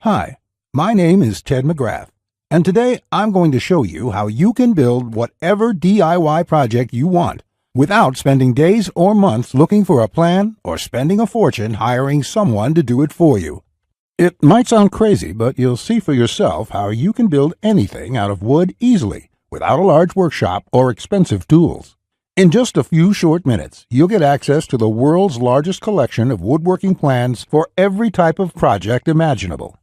Hi, my name is Ted McGrath, and today I'm going to show you how you can build whatever DIY project you want without spending days or months looking for a plan or spending a fortune hiring someone to do it for you. It might sound crazy, but you'll see for yourself how you can build anything out of wood easily without a large workshop or expensive tools. In just a few short minutes, you'll get access to the world's largest collection of woodworking plans for every type of project imaginable.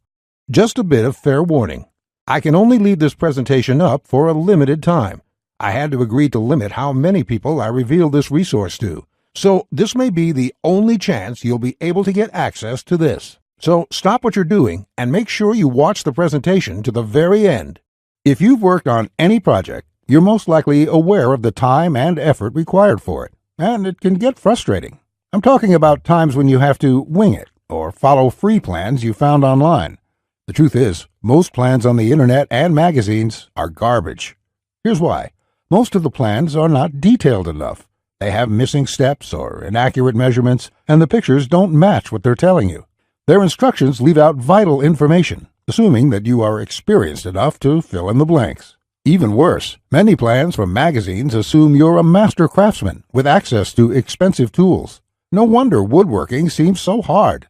Just a bit of fair warning. I can only leave this presentation up for a limited time. I had to agree to limit how many people I reveal this resource to, so this may be the only chance you'll be able to get access to this. So stop what you're doing and make sure you watch the presentation to the very end. If you've worked on any project, you're most likely aware of the time and effort required for it, and it can get frustrating. I'm talking about times when you have to wing it or follow free plans you found online. The truth is, most plans on the internet and magazines are garbage. Here's why. Most of the plans are not detailed enough. They have missing steps or inaccurate measurements, and the pictures don't match what they're telling you. Their instructions leave out vital information, assuming that you are experienced enough to fill in the blanks. Even worse, many plans from magazines assume you're a master craftsman with access to expensive tools. No wonder woodworking seems so hard.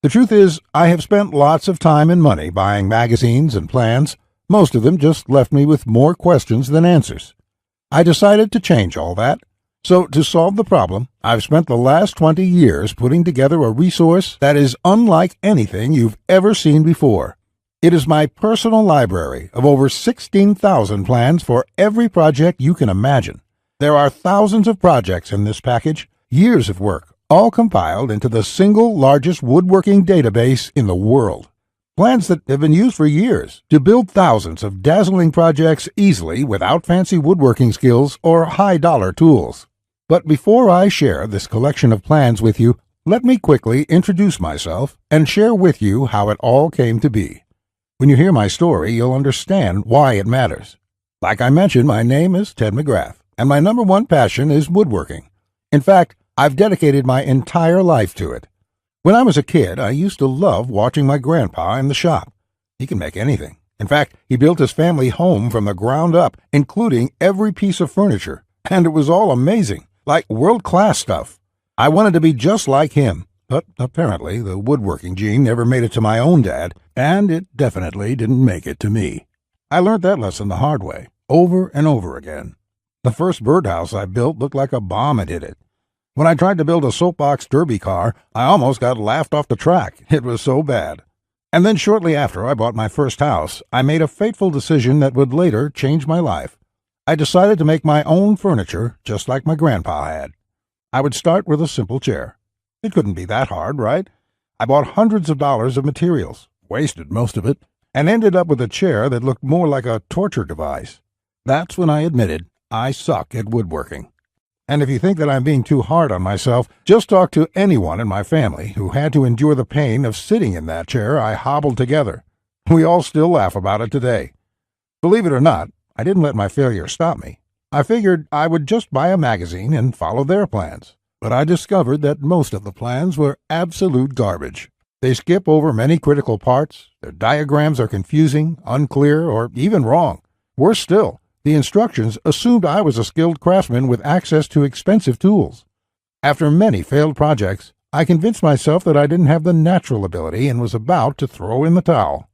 The truth is, I have spent lots of time and money buying magazines and plans. Most of them just left me with more questions than answers. I decided to change all that. So to solve the problem, I've spent the last 20 years putting together a resource that is unlike anything you've ever seen before. It is my personal library of over 16,000 plans for every project you can imagine. There are thousands of projects in this package, years of work, all compiled into the single largest woodworking database in the world. Plans that have been used for years to build thousands of dazzling projects easily without fancy woodworking skills or high-dollar tools. But before I share this collection of plans with you, let me quickly introduce myself and share with you how it all came to be. When you hear my story, you'll understand why it matters. Like I mentioned, my name is Ted McGrath, and my number one passion is woodworking. In fact, I've dedicated my entire life to it. When I was a kid, I used to love watching my grandpa in the shop. He can make anything. In fact, he built his family home from the ground up, including every piece of furniture, and it was all amazing, like world-class stuff. I wanted to be just like him, but apparently the woodworking gene never made it to my own dad, and it definitely didn't make it to me. I learned that lesson the hard way, over and over again. The first birdhouse I built looked like a bomb had hit it. When I tried to build a soapbox derby car, I almost got laughed off the track. It was so bad. And then shortly after I bought my first house, I made a fateful decision that would later change my life. I decided to make my own furniture just like my grandpa had. I would start with a simple chair. It couldn't be that hard, right? I bought hundreds of dollars of materials, wasted most of it, and ended up with a chair that looked more like a torture device. That's when I admitted I suck at woodworking. And if you think that I'm being too hard on myself, just talk to anyone in my family who had to endure the pain of sitting in that chair I hobbled together. We all still laugh about it today. Believe it or not, I didn't let my failure stop me. I figured I would just buy a magazine and follow their plans. But I discovered that most of the plans were absolute garbage. They skip over many critical parts, their diagrams are confusing, unclear, or even wrong. Worse still, the instructions assumed I was a skilled craftsman with access to expensive tools. After many failed projects, I convinced myself that I didn't have the natural ability and was about to throw in the towel.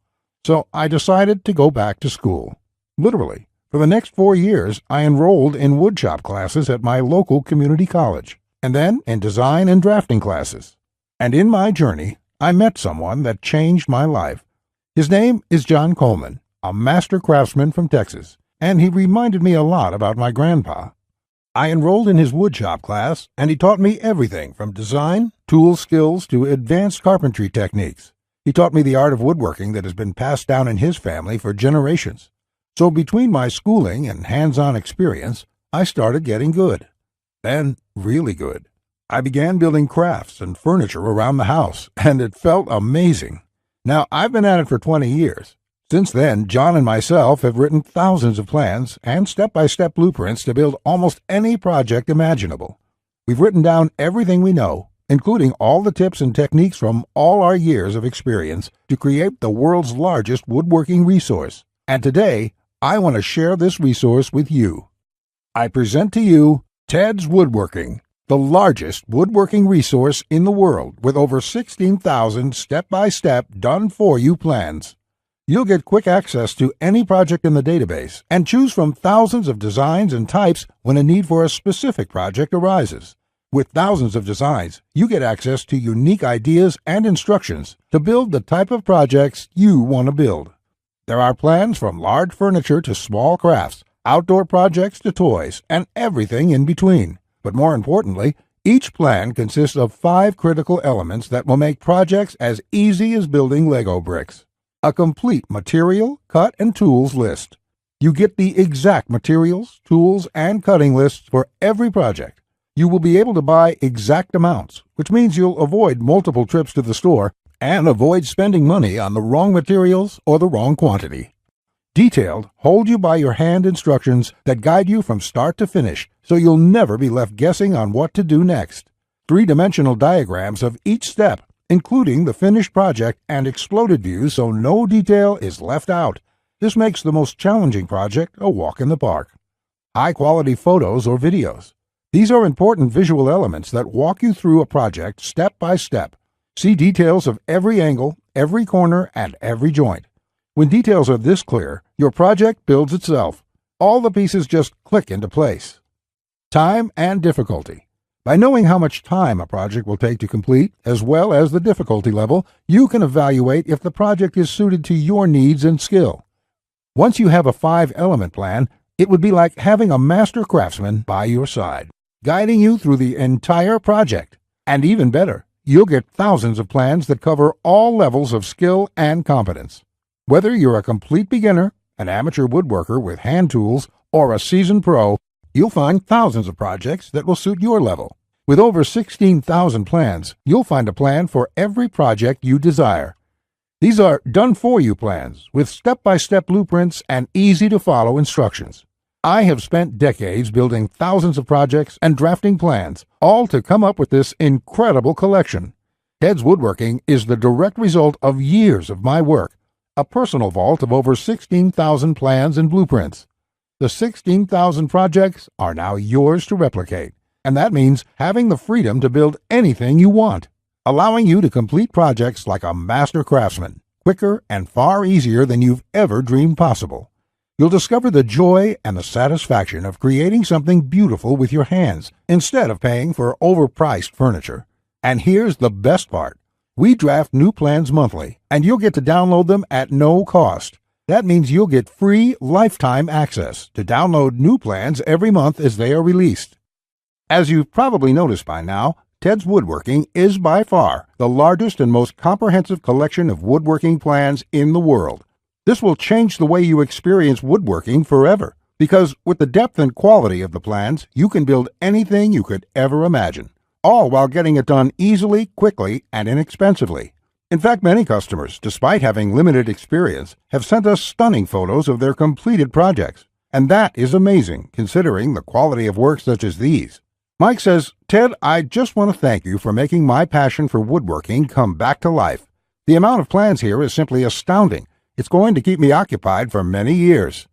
So I decided to go back to school. Literally, for the next 4 years, I enrolled in woodshop classes at my local community college, and then in design and drafting classes. And in my journey, I met someone that changed my life. His name is John Coleman, a master craftsman from Texas, and he reminded me a lot about my grandpa. I enrolled in his woodshop class, and he taught me everything from design, tool skills, to advanced carpentry techniques. He taught me the art of woodworking that has been passed down in his family for generations. So between my schooling and hands-on experience, I started getting good. Then, really good. I began building crafts and furniture around the house, and it felt amazing. Now, I've been at it for 20 years. Since then, John and myself have written thousands of plans and step-by-step blueprints to build almost any project imaginable. We've written down everything we know, including all the tips and techniques from all our years of experience to create the world's largest woodworking resource. And today, I want to share this resource with you. I present to you Teds Woodworking, the largest woodworking resource in the world with over 16,000 step-by-step done-for-you plans. You'll get quick access to any project in the database and choose from thousands of designs and types when a need for a specific project arises. With thousands of designs, you get access to unique ideas and instructions to build the type of projects you want to build. There are plans from large furniture to small crafts, outdoor projects to toys, and everything in between. But more importantly, each plan consists of 5 critical elements that will make projects as easy as building Lego bricks. A complete material, cut, and tools list. You get the exact materials, tools, and cutting lists for every project. You will be able to buy exact amounts, which means you'll avoid multiple trips to the store and avoid spending money on the wrong materials or the wrong quantity. Detailed, hold-you-by-your-hand instructions that guide you from start to finish, so you'll never be left guessing on what to do next. 3-dimensional diagrams of each step, including the finished project and exploded views so no detail is left out. This makes the most challenging project a walk in the park. High-quality photos or videos. These are important visual elements that walk you through a project step by step. See details of every angle, every corner, and every joint. When details are this clear, your project builds itself. All the pieces just click into place. Time and difficulty. By knowing how much time a project will take to complete, as well as the difficulty level, you can evaluate if the project is suited to your needs and skill. Once you have a 5-element plan, it would be like having a master craftsman by your side, guiding you through the entire project. And even better, you'll get thousands of plans that cover all levels of skill and competence. Whether you're a complete beginner, an amateur woodworker with hand tools, or a seasoned pro, you'll find thousands of projects that will suit your level. With over 16,000 plans, you'll find a plan for every project you desire. These are done-for-you plans with step-by-step blueprints and easy-to-follow instructions. I have spent decades building thousands of projects and drafting plans, all to come up with this incredible collection. Teds Woodworking is the direct result of years of my work, a personal vault of over 16,000 plans and blueprints. The 16,000 projects are now yours to replicate, and that means having the freedom to build anything you want, allowing you to complete projects like a master craftsman, quicker and far easier than you've ever dreamed possible. You'll discover the joy and the satisfaction of creating something beautiful with your hands instead of paying for overpriced furniture. And here's the best part. We draft new plans monthly, and you'll get to download them at no cost. That means you'll get free lifetime access to download new plans every month as they are released. As you've probably noticed by now, Teds Woodworking is by far the largest and most comprehensive collection of woodworking plans in the world. This will change the way you experience woodworking forever, because with the depth and quality of the plans, you can build anything you could ever imagine, all while getting it done easily, quickly, and inexpensively. In fact, many customers, despite having limited experience, have sent us stunning photos of their completed projects. And that is amazing, considering the quality of work such as these. Mike says, "Ted, I just want to thank you for making my passion for woodworking come back to life. The amount of plans here is simply astounding. It's going to keep me occupied for many years."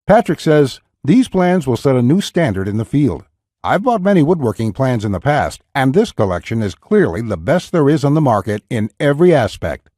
Patrick says, "These plans will set a new standard in the field. I've bought many woodworking plans in the past, and this collection is clearly the best there is on the market in every aspect."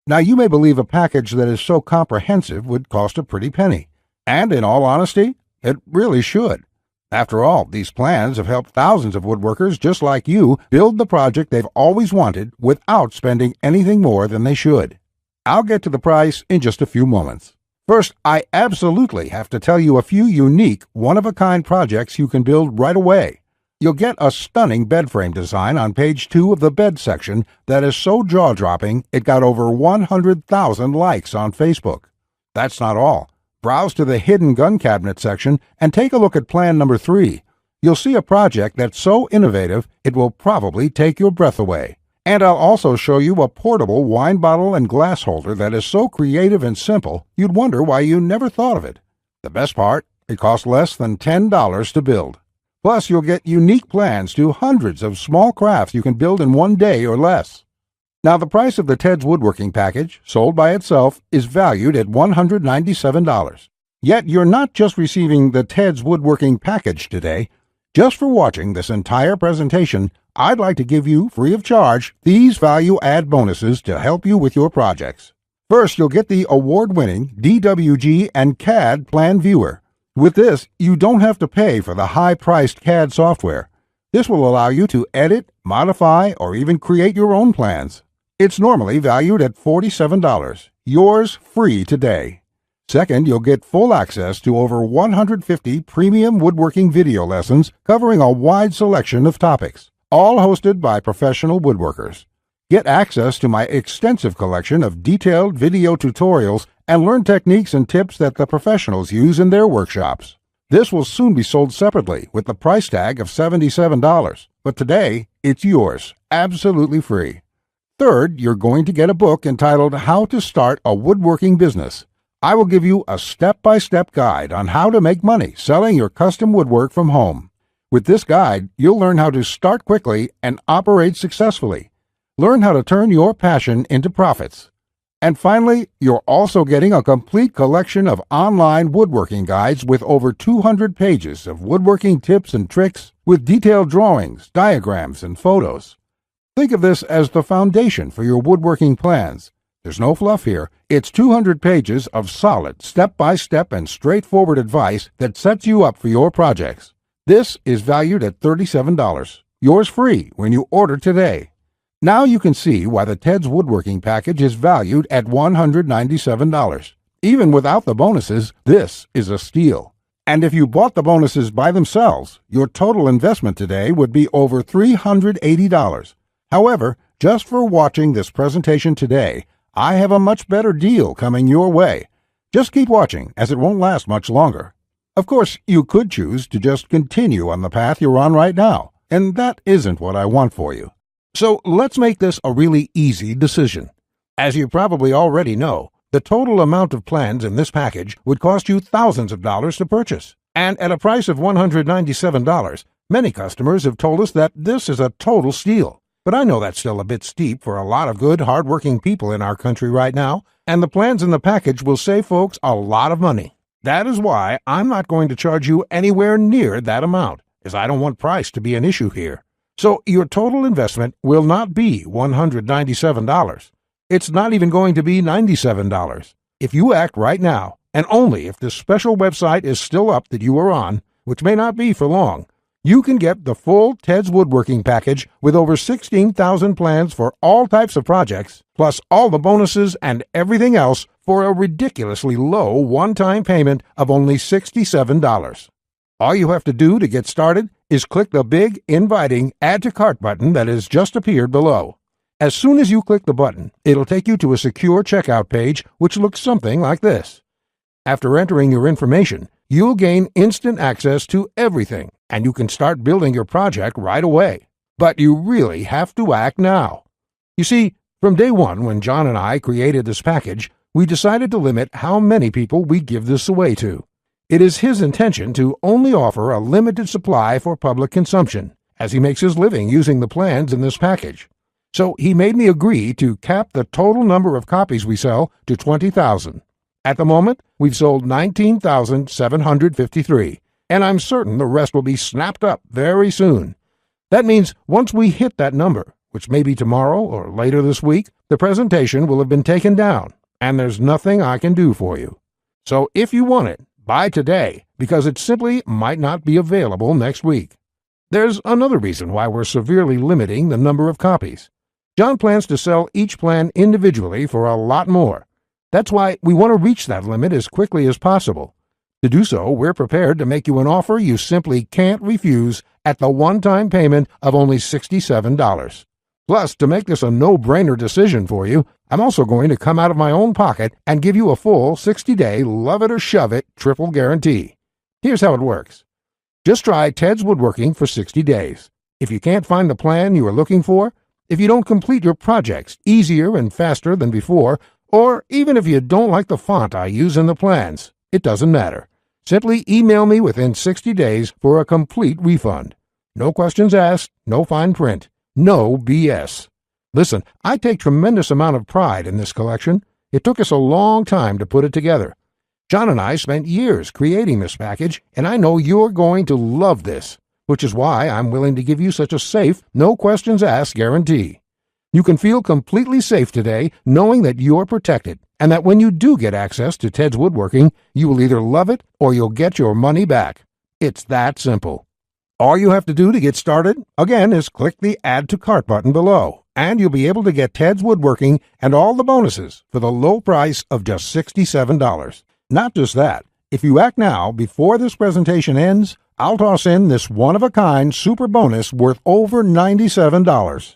Now, you may believe a package that is so comprehensive would cost a pretty penny. And in all honesty, it really should. After all, these plans have helped thousands of woodworkers just like you build the project they've always wanted without spending anything more than they should. I'll get to the price in just a few moments. First, I absolutely have to tell you a few unique, one-of-a-kind projects you can build right away. You'll get a stunning bed frame design on page 2 of the bed section that is so jaw-dropping it got over 100,000 likes on Facebook. That's not all. Browse to the hidden gun cabinet section and take a look at plan number 3. You'll see a project that's so innovative it will probably take your breath away. And I'll also show you a portable wine bottle and glass holder that is so creative and simple, you'd wonder why you never thought of it. The best part, it costs less than $10 to build. Plus, you'll get unique plans to hundreds of small crafts you can build in one day or less. Now, the price of the Ted's Woodworking package, sold by itself, is valued at $197. Yet, you're not just receiving the Ted's Woodworking package today. Just for watching this entire presentation, I'd like to give you, free of charge, these value-add bonuses to help you with your projects. First, you'll get the award-winning DWG and CAD Plan Viewer. With this, you don't have to pay for the high-priced CAD software. This will allow you to edit, modify, or even create your own plans. It's normally valued at $47. Yours free today. Second, you'll get full access to over 150 premium woodworking video lessons covering a wide selection of topics, all hosted by professional woodworkers. Get access to my extensive collection of detailed video tutorials and learn techniques and tips that the professionals use in their workshops. This will soon be sold separately with the price tag of $77, but today it's yours, absolutely free. Third, you're going to get a book entitled How to Start a Woodworking Business. I will give you a step-by-step guide on how to make money selling your custom woodwork from home. With this guide, you'll learn how to start quickly and operate successfully. Learn how to turn your passion into profits. And finally, you're also getting a complete collection of online woodworking guides with over 200 pages of woodworking tips and tricks with detailed drawings, diagrams, and photos. Think of this as the foundation for your woodworking plans. There's no fluff here. It's 200 pages of solid, step-by-step and straightforward advice that sets you up for your projects. This is valued at $37. Yours free when you order today. Now you can see why the Ted's Woodworking package is valued at $197. Even without the bonuses, this is a steal. And if you bought the bonuses by themselves, your total investment today would be over $380. However, just for watching this presentation today, I have a much better deal coming your way. Just keep watching, as it won't last much longer. Of course, you could choose to just continue on the path you're on right now, and that isn't what I want for you. So let's make this a really easy decision. As you probably already know, the total amount of plans in this package would cost you thousands of dollars to purchase. And at a price of $197, many customers have told us that this is a total steal. But I know that's still a bit steep for a lot of good, hard-working people in our country right now, and the plans in the package will save folks a lot of money. That is why I'm not going to charge you anywhere near that amount, as I don't want price to be an issue here. So your total investment will not be $197. It's not even going to be $97. If you act right now, and only if this special website is still up that you are on, which may not be for long, you can get the full Ted's Woodworking package with over 16,000 plans for all types of projects, plus all the bonuses and everything else for a ridiculously low one-time payment of only $67. All you have to do to get started is click the big, inviting Add to Cart button that has just appeared below. As soon as you click the button, it'll take you to a secure checkout page which looks something like this. After entering your information, you'll gain instant access to everything, and you can start building your project right away. But you really have to act now. You see, from day one when John and I created this package, we decided to limit how many people we give this away to. It is his intention to only offer a limited supply for public consumption, as he makes his living using the plans in this package. So he made me agree to cap the total number of copies we sell to 20,000. At the moment, we've sold 19,753, and I'm certain the rest will be snapped up very soon. That means once we hit that number, which may be tomorrow or later this week, the presentation will have been taken down, and there's nothing I can do for you. So if you want it, buy today, because it simply might not be available next week. There's another reason why we're severely limiting the number of copies. John plans to sell each plan individually for a lot more. That's why we want to reach that limit as quickly as possible. To do so, we're prepared to make you an offer you simply can't refuse at the one-time payment of only $67. Plus, to make this a no-brainer decision for you, I'm also going to come out of my own pocket and give you a full 60-day love-it-or-shove-it triple guarantee. Here's how it works. Just try Ted's Woodworking for 60 days. If you can't find the plan you are looking for, if you don't complete your projects easier and faster than before, or even if you don't like the font I use in the plans, it doesn't matter. Simply email me within 60 days for a complete refund. No questions asked, no fine print, no BS. Listen, I take tremendous amount of pride in this collection. It took us a long time to put it together. John and I spent years creating this package, and I know you're going to love this, which is why I'm willing to give you such a safe, no questions asked guarantee. You can feel completely safe today knowing that you're protected, and that when you do get access to Ted's Woodworking, you will either love it or you'll get your money back. It's that simple. All you have to do to get started, again, is click the Add to Cart button below, and you'll be able to get Ted's Woodworking and all the bonuses for the low price of just $67. Not just that, if you act now before this presentation ends, I'll toss in this one-of-a-kind super bonus worth over $97.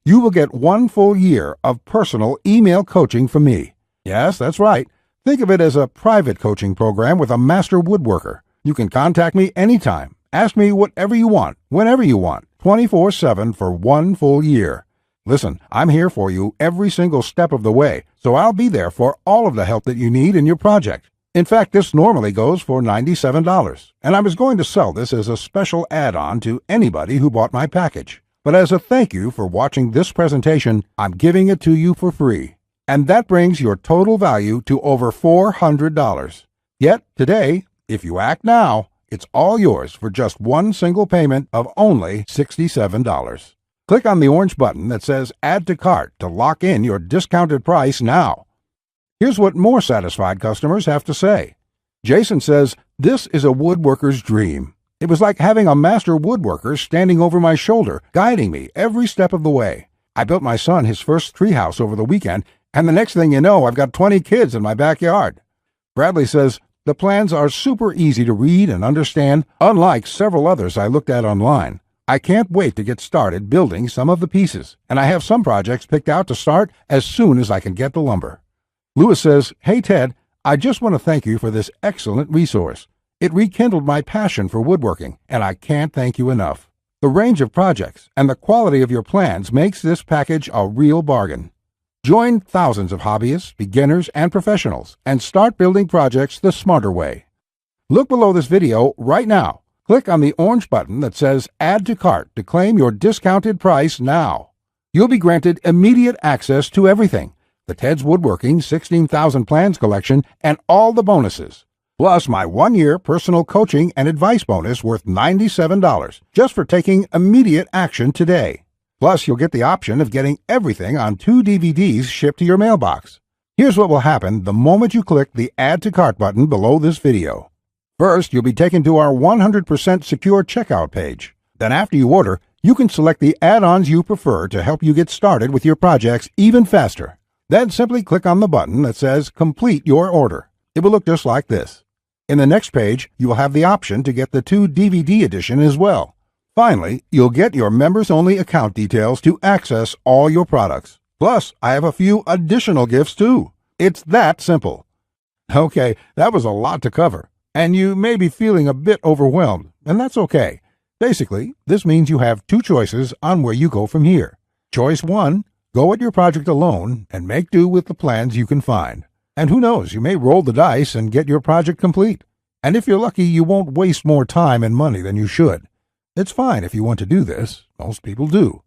You will get 1 full year of personal email coaching from me. Yes, that's right. Think of it as a private coaching program with a master woodworker. You can contact me anytime. Ask me whatever you want, whenever you want, 24/7 for 1 full year. Listen, I'm here for you every single step of the way, so I'll be there for all of the help that you need in your project. In fact, this normally goes for $97, and I was going to sell this as a special add-on to anybody who bought my package. But as a thank you for watching this presentation, I'm giving it to you for free. And that brings your total value to over $400. Yet, today, if you act now, it's all yours for just 1 single payment of only $67. Click on the orange button that says Add to Cart to lock in your discounted price now. Here's what more satisfied customers have to say. Jason says, "This is a woodworker's dream. It was like having a master woodworker standing over my shoulder, guiding me every step of the way. I built my son his first treehouse over the weekend, and the next thing you know, I've got 20 kids in my backyard." Bradley says, "The plans are super easy to read and understand, unlike several others I looked at online. I can't wait to get started building some of the pieces, and I have some projects picked out to start as soon as I can get the lumber." Lewis says, "Hey Ted, I just want to thank you for this excellent resource. It rekindled my passion for woodworking, and I can't thank you enough. The range of projects and the quality of your plans makes this package a real bargain. Join thousands of hobbyists, beginners, and professionals, and start building projects the smarter way." Look below this video right now. Click on the orange button that says Add to Cart to claim your discounted price now. You'll be granted immediate access to everything: the Ted's Woodworking 16,000 Plans collection and all the bonuses, plus my 1-year personal coaching and advice bonus worth $97 just for taking immediate action today. Plus, you'll get the option of getting everything on 2 DVDs shipped to your mailbox. Here's what will happen the moment you click the Add to Cart button below this video. First, you'll be taken to our 100% secure checkout page. Then after you order, you can select the add-ons you prefer to help you get started with your projects even faster. Then simply click on the button that says Complete Your Order. It will look just like this. In the next page, you will have the option to get the 2 DVD edition as well. Finally, you'll get your members-only account details to access all your products. Plus, I have a few additional gifts too. It's that simple. Okay, that was a lot to cover, and you may be feeling a bit overwhelmed, and that's okay. Basically, this means you have 2 choices on where you go from here. Choice 1, go at your project alone and make do with the plans you can find. And who knows, you may roll the dice and get your project complete. And if you're lucky, you won't waste more time and money than you should. It's fine if you want to do this. Most people do.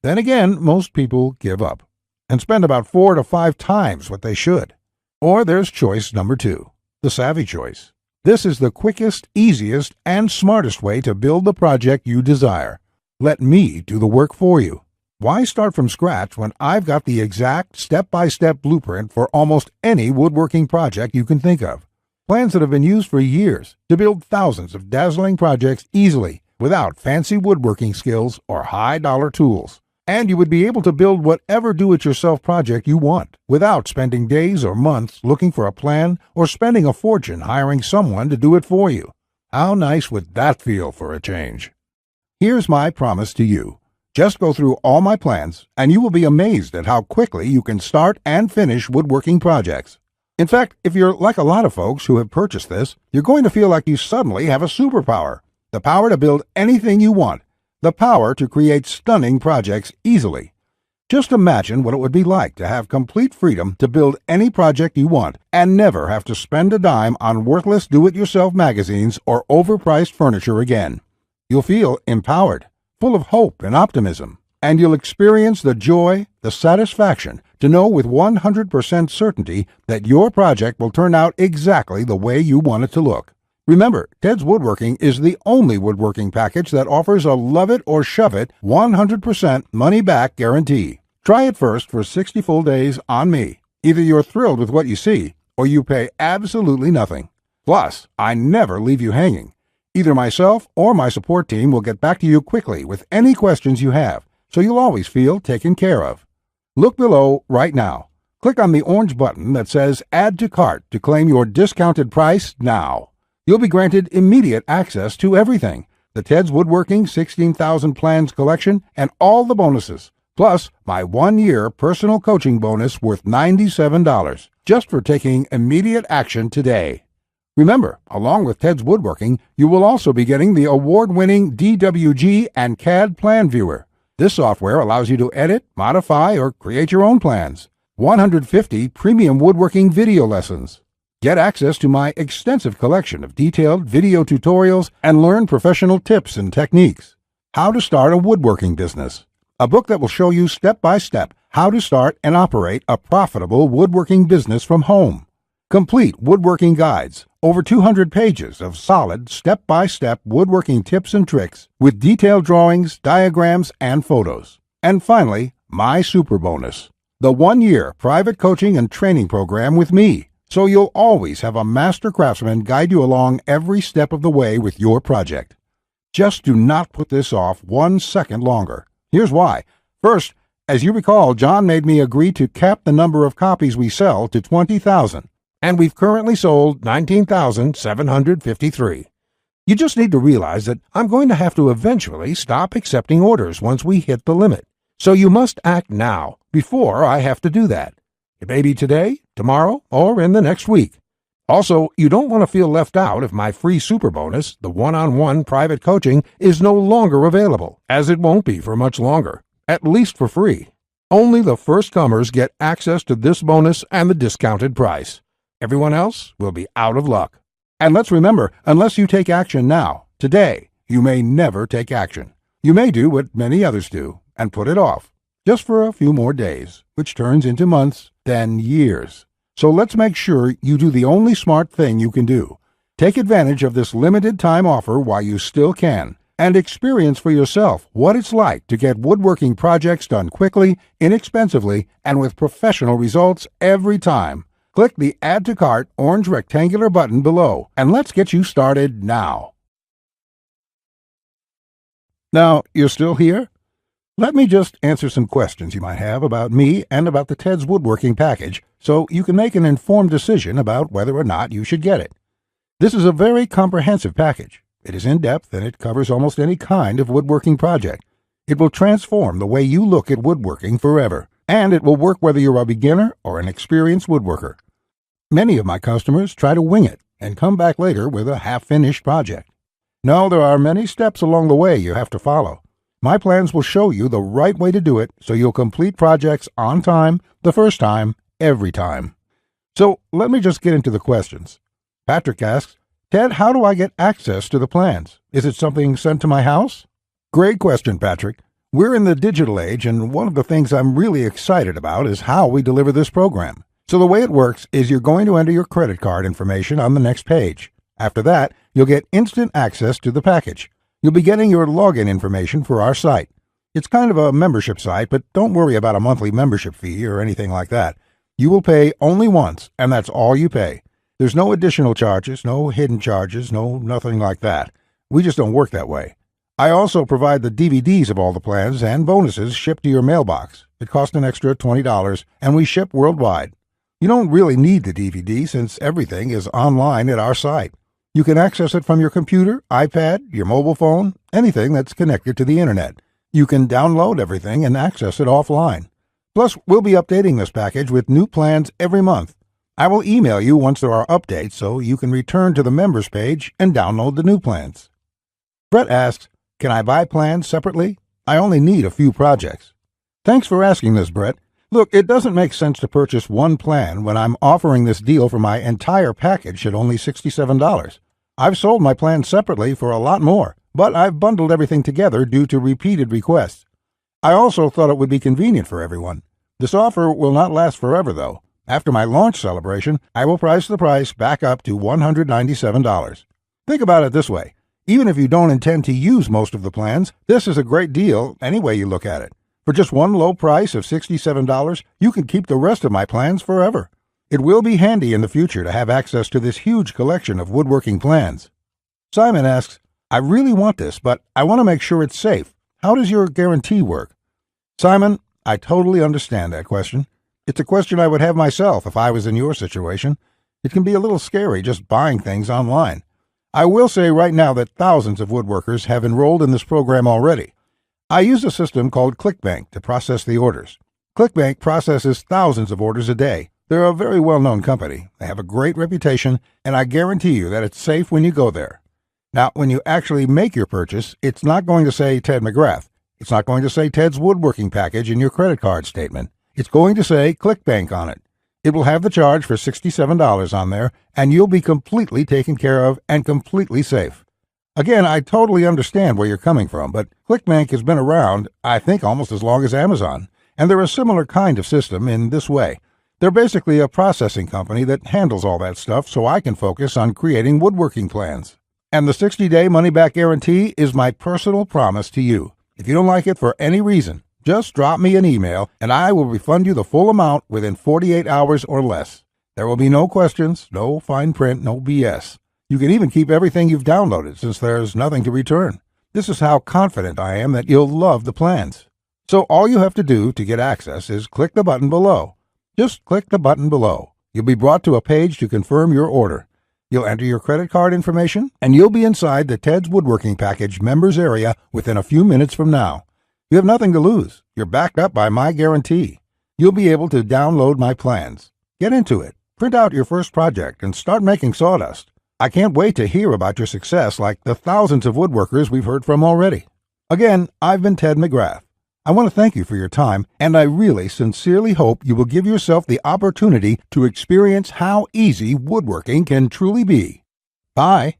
Then again, most people give up and spend about 4 to 5 times what they should. Or there's choice number 2, the savvy choice. This is the quickest, easiest, and smartest way to build the project you desire. Let me do the work for you. Why start from scratch when I've got the exact step-by-step blueprint for almost any woodworking project you can think of? Plans that have been used for years to build thousands of dazzling projects easily without fancy woodworking skills or high-dollar tools. And you would be able to build whatever do-it-yourself project you want without spending days or months looking for a plan or spending a fortune hiring someone to do it for you. How nice would that feel for a change? Here's my promise to you. Just go through all my plans, and you will be amazed at how quickly you can start and finish woodworking projects. In fact, if you're like a lot of folks who have purchased this, you're going to feel like you suddenly have a superpower. The power to build anything you want. The power to create stunning projects easily. Just imagine what it would be like to have complete freedom to build any project you want and never have to spend a dime on worthless do-it-yourself magazines or overpriced furniture again. You'll feel empowered, full of hope and optimism, and you'll experience the joy, the satisfaction to know with 100% certainty that your project will turn out exactly the way you want it to look. Remember, Ted's Woodworking is the only woodworking package that offers a love it or shove it 100% money-back guarantee. Try it first for 60 full days on me. Either you're thrilled with what you see, or you pay absolutely nothing. Plus, I never leave you hanging. Either myself or my support team will get back to you quickly with any questions you have, so you'll always feel taken care of. Look below right now. Click on the orange button that says Add to Cart to claim your discounted price now. You'll be granted immediate access to everything, the Ted's Woodworking 16,000 Plans collection and all the bonuses, plus my 1-year personal coaching bonus worth $97, just for taking immediate action today. Remember, along with Ted's Woodworking, you will also be getting the award-winning DWG and CAD Plan Viewer. This software allows you to edit, modify, or create your own plans. 150 premium woodworking video lessons. Get access to my extensive collection of detailed video tutorials and learn professional tips and techniques. How to Start a Woodworking Business. A book that will show you step-by-step how to start and operate a profitable woodworking business from home. Complete woodworking guides, over 200 pages of solid step-by-step woodworking tips and tricks with detailed drawings, diagrams, and photos. And finally, my super bonus, the 1-year private coaching and training program with me, so you'll always have a master craftsman guide you along every step of the way with your project. Just do not put this off 1 second longer. Here's why. First, as you recall, John made me agree to cap the number of copies we sell to 20,000. And we've currently sold 19,753. You just need to realize that I'm going to have to eventually stop accepting orders once we hit the limit. So you must act now, before I have to do that. It may be today, tomorrow, or in the next week. Also, you don't want to feel left out if my free super bonus, the one-on-one private coaching, is no longer available, as it won't be for much longer, at least for free. Only the first comers get access to this bonus and the discounted price. Everyone else will be out of luck. And let's remember, unless you take action now, today, you may never take action. You may do what many others do and put it off, just for a few more days, which turns into months, then years. So let's make sure you do the only smart thing you can do. Take advantage of this limited time offer while you still can, and experience for yourself what it's like to get woodworking projects done quickly, inexpensively, and with professional results every time. Click the Add to Cart orange rectangular button below, and let's get you started now. Now, you're still here? Let me just answer some questions you might have about me and about the Ted's Woodworking package, so you can make an informed decision about whether or not you should get it. This is a very comprehensive package. It is in-depth and it covers almost any kind of woodworking project. It will transform the way you look at woodworking forever, and it will work whether you're a beginner or an experienced woodworker. Many of my customers try to wing it and come back later with a half-finished project. No, there are many steps along the way you have to follow. My plans will show you the right way to do it so you'll complete projects on time, the first time, every time. So let me just get into the questions. Patrick asks, Ted, how do I get access to the plans? Is it something sent to my house? Great question, Patrick. We're in the digital age, and one of the things I'm really excited about is how we deliver this program. So the way it works is you're going to enter your credit card information on the next page. After that, you'll get instant access to the package. You'll be getting your login information for our site. It's kind of a membership site, but don't worry about a monthly membership fee or anything like that. You will pay only once, and that's all you pay. There's no additional charges, no hidden charges, nothing like that. We just don't work that way. I also provide the DVDs of all the plans and bonuses shipped to your mailbox. It costs an extra $20, and we ship worldwide. You don't really need the DVD since everything is online at our site. You can access it from your computer, iPad, your mobile phone, anything that's connected to the internet. You can download everything and access it offline. Plus, we'll be updating this package with new plans every month. I will email you once there are updates so you can return to the members page and download the new plans. Brett asks, can I buy plans separately? I only need a few projects. Thanks for asking this, Brett. Look, it doesn't make sense to purchase one plan when I'm offering this deal for my entire package at only $67. I've sold my plans separately for a lot more, but I've bundled everything together due to repeated requests. I also thought it would be convenient for everyone. This offer will not last forever, though. After my launch celebration, I will price the price back up to $197. Think about it this way. Even if you don't intend to use most of the plans, this is a great deal any way you look at it. For just one low price of $67, you can keep the rest of my plans forever. It will be handy in the future to have access to this huge collection of woodworking plans. Simon asks, I really want this, but I want to make sure it's safe. How does your guarantee work? Simon, I totally understand that question. It's a question I would have myself if I was in your situation. It can be a little scary just buying things online. I will say right now that thousands of woodworkers have enrolled in this program already. I use a system called ClickBank to process the orders. ClickBank processes thousands of orders a day. They're a very well-known company. They have a great reputation, and I guarantee you that it's safe when you go there. Now, when you actually make your purchase, it's not going to say Ted McGrath. It's not going to say Ted's Woodworking Package in your credit card statement. It's going to say ClickBank on it. It will have the charge for $67 on there, and you'll be completely taken care of and completely safe. Again, I totally understand where you're coming from, but ClickBank has been around, I think, almost as long as Amazon, and they're a similar kind of system in this way. They're basically a processing company that handles all that stuff so I can focus on creating woodworking plans. And the 60-day money-back guarantee is my personal promise to you. If you don't like it for any reason, just drop me an email and I will refund you the full amount within 48 hours or less. There will be no questions, no fine print, no BS. You can even keep everything you've downloaded since there's nothing to return. This is how confident I am that you'll love the plans. So all you have to do to get access is click the button below. Just click the button below. You'll be brought to a page to confirm your order. You'll enter your credit card information, and you'll be inside the Ted's Woodworking Package members area within a few minutes from now. You have nothing to lose. You're backed up by my guarantee. You'll be able to download my plans. Get into it. Print out your first project and start making sawdust. I can't wait to hear about your success like the thousands of woodworkers we've heard from already. Again, I've been Ted McGrath. I want to thank you for your time, and I really sincerely hope you will give yourself the opportunity to experience how easy woodworking can truly be. Bye.